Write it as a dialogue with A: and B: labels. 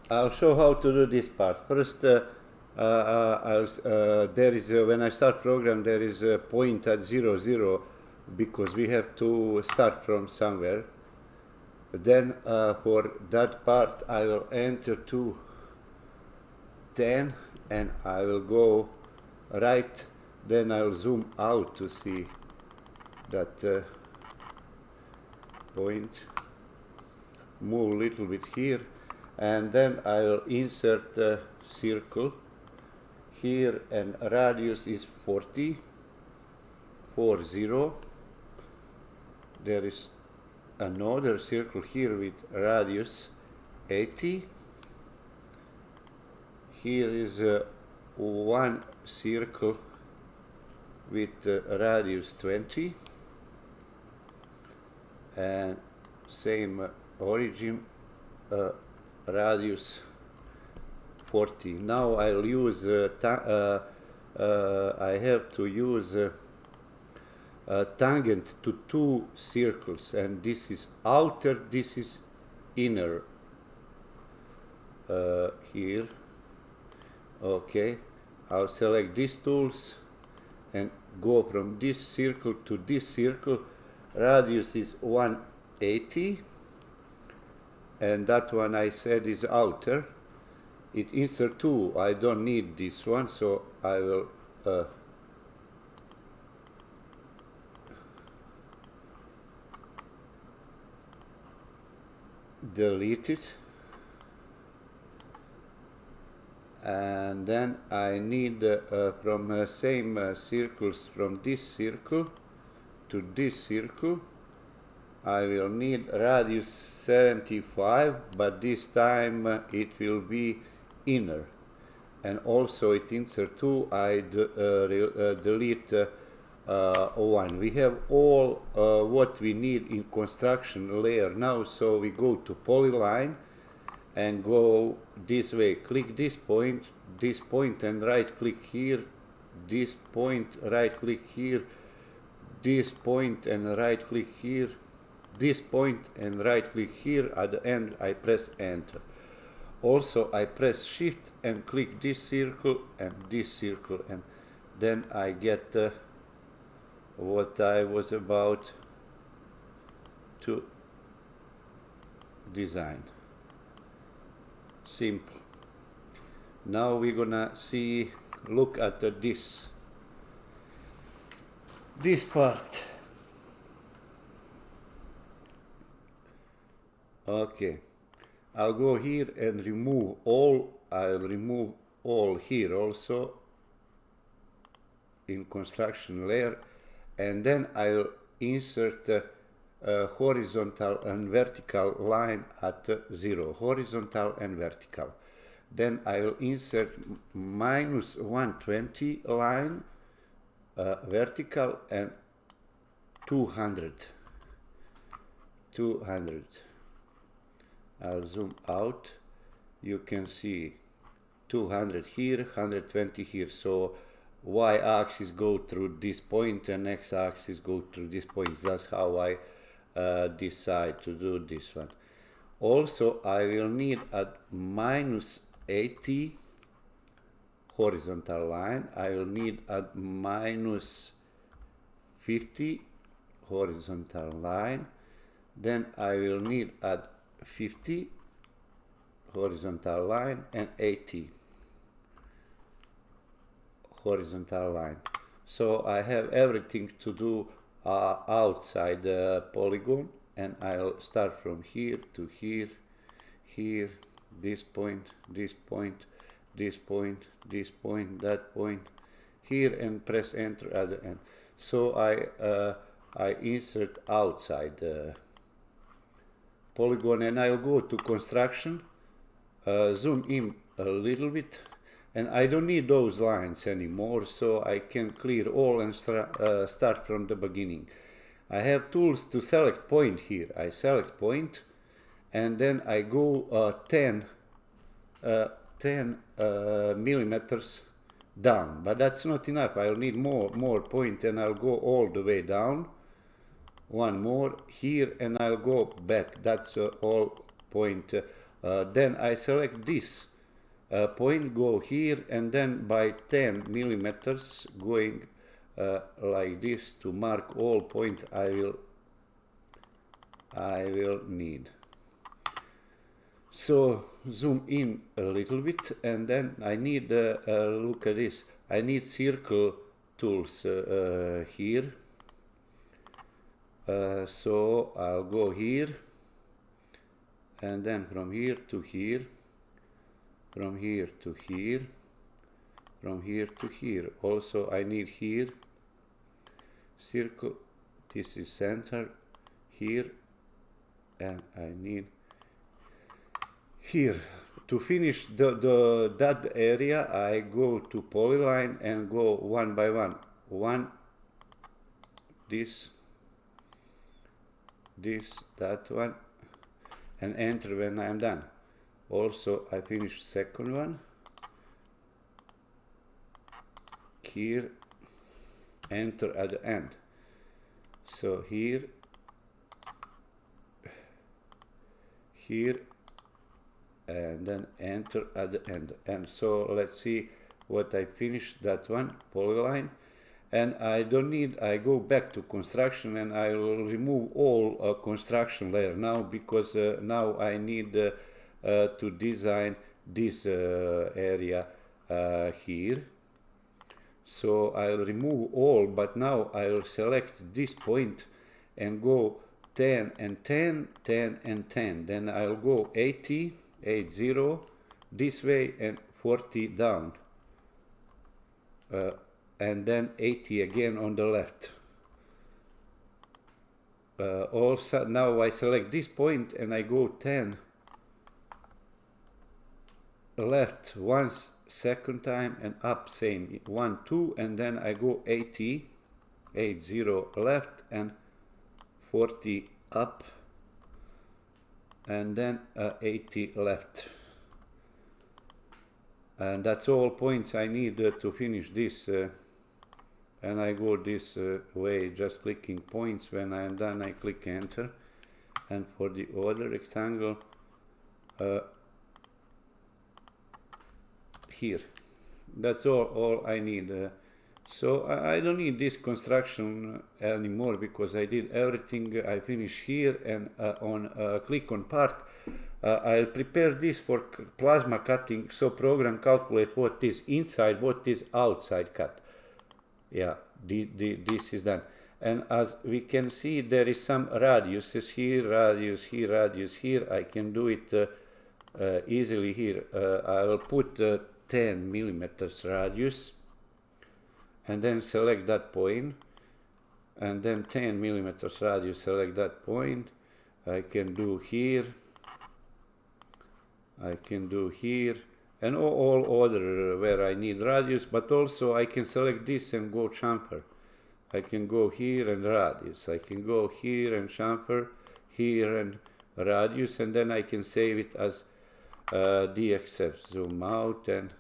A: I'll show how to do this part. First, there is when I start program, there is a point at 0, 0, because we have to start from somewhere. Then for that part, I will enter to 10 and I will go right. Then I'll zoom out to see that point. Move a little bit here, and then I will insert a circle here, and radius is 40. There is another circle here with radius 80. Here is one circle with radius 20, and same origin, radius 40. Now I'll use I have to use tangent to two circles, and this is outer, this is inner. Here, okay, I'll select these tools and go from this circle to this circle. Radius is 180, and that one I said is outer. It insert 2, I don't need this one, so I will delete it. And then I need from same circles, from this circle to this circle, I will need radius 75, but this time it will be inner. And also it insert 2, I delete 1. We have all what we need in construction layer now, so we go to polyline and go this way. Click this point, and right click here, this point, right click here, this point and right click here, this point and right click here. At the end I press enter. Also I press shift and click this circle, and then I get what I was about to design. Simple. Now we're gonna look at this part. Okay, I'll go here and remove all. I'll remove all here also in construction layer, and then I'll insert horizontal and vertical line at 0, horizontal and vertical. Then I will insert minus 120 line vertical, and 200. I'll zoom out. You can see 200 here, 120 here. So y-axis go through this point and x-axis go through this point. That's how I decide to do this one. Also, I will need at minus 80 horizontal line. I will need at minus 50 horizontal line. Then I will need at 50 horizontal line and 80 horizontal line. So I have everything to do outside the polygon, and I'll start from here to here, here, this point, this point, this point, this point, that point, here, and press enter at the end. So I insert outside the polygon, and I'll go to construction, zoom in a little bit, and I don't need those lines anymore, so I can clear all and start from the beginning. I have tools to select point here. I select point, and then I go 10 millimeters down, but that's not enough. I'll need more point, and I'll go all the way down. One more here, and I'll go back. That's all point. Then I select this point, go here, and then by 10 millimeters going like this to mark all points I will need. So zoom in a little bit, and then I need look at this. I need circle tools here. So I'll go here, and then from here to here, from here to here, from here to here. Also I need here circle, this is center here, and I need here. To finish that area, I go to polyline and go one by one. One, this, that one, and enter when I'm done. Also, I finish second one. Here, enter at the end. So here, and then enter at the end. And so let's see what I finished that one, polyline. And I don't need, I go back to construction and I will remove all construction layer now, because now I need to design this area here. So I'll remove all, but now I'll select this point and go 10 and 10, 10 and 10. Then I'll go 80, 80 this way and 40 down. And then 80 again on the left. Also now I select this point and I go 10 left once, second time, and up same 1, 2, and then I go 80, 80 left and 40 up, and then 80 left. And that's all points I need to finish this. And I go this way, just clicking points. When I am done, I click enter. And for the other rectangle, here. That's all I need. So I don't need this construction anymore, because I did everything. I finish here, and click on part. I'll prepare this for plasma cutting, so program calculate what is inside, what is outside cut. Yeah, this is done. And as we can see, there is some radiuses here, radius here, radius here. I can do it easily here. I will put 10 millimeters radius, and then select that point, and then 10 millimeters radius, select that point. I can do here, I can do here, and all other where I need radius, but also I can select this and go chamfer. I can go here and radius, I can go here and chamfer, here and radius, and then I can save it as DXF, zoom out and